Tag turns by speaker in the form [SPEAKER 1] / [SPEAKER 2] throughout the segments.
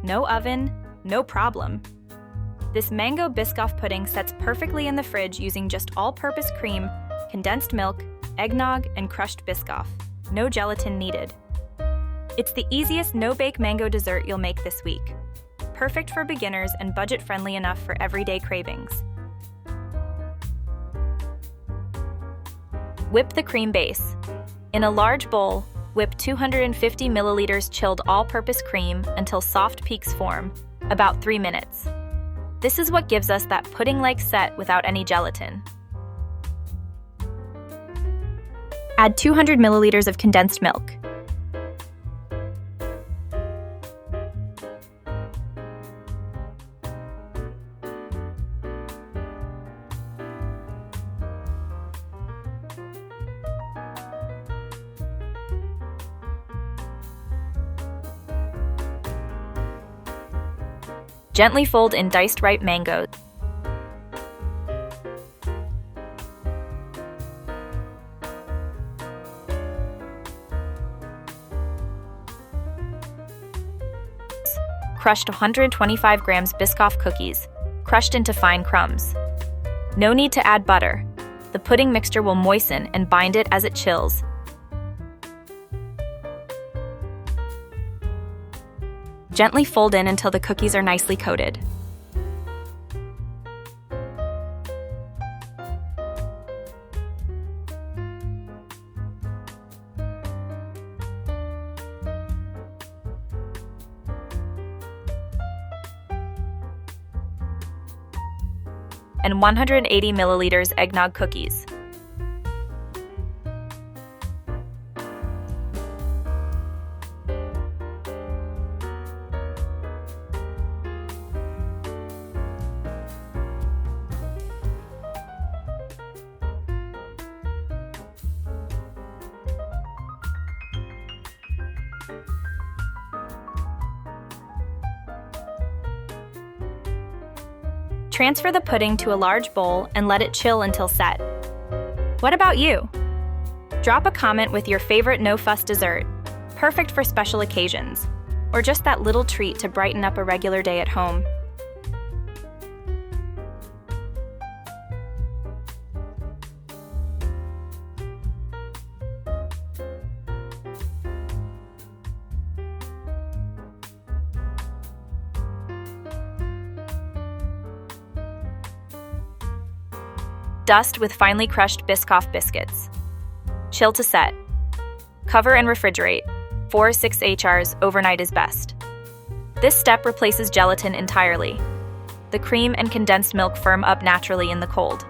[SPEAKER 1] no oven, no problem. This Mango Biscoff pudding sets perfectly in the fridge using just all-purpose cream, condensed milk, eggnog, and crushed Biscoff. No gelatin needed. It's the easiest no-bake mango dessert you'll make this week. Perfect for beginners and budget-friendly enough for everyday cravings. Whip the cream base. In a large bowl, whip 250 milliliters chilled all-purpose cream until soft peaks form, about 3 minutes. This is what gives us that pudding-like set without any gelatin. Add 200 milliliters of condensed milk. Gently fold in diced ripe mangoes. Crushed 125 grams Biscoff cookies, crushed into fine crumbs. No need to add butter. The pudding mixture will moisten and bind it as it chills. Gently fold in until the cookies are nicely coated. And 180 milliliters eggnog cookies. Transfer the pudding to a large bowl and let it chill until set. What about you? Drop a comment with your favorite no-fuss dessert, perfect for special occasions, or just that little treat to brighten up a regular day at home. Dust with finely crushed Biscoff biscuits. Chill to set. Cover and refrigerate. 4 to 6 HRs overnight is best. This step replaces gelatin entirely. The cream and condensed milk firm up naturally in the cold.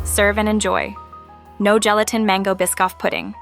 [SPEAKER 1] Serve and enjoy. No gelatin Mango Biscoff Pudding.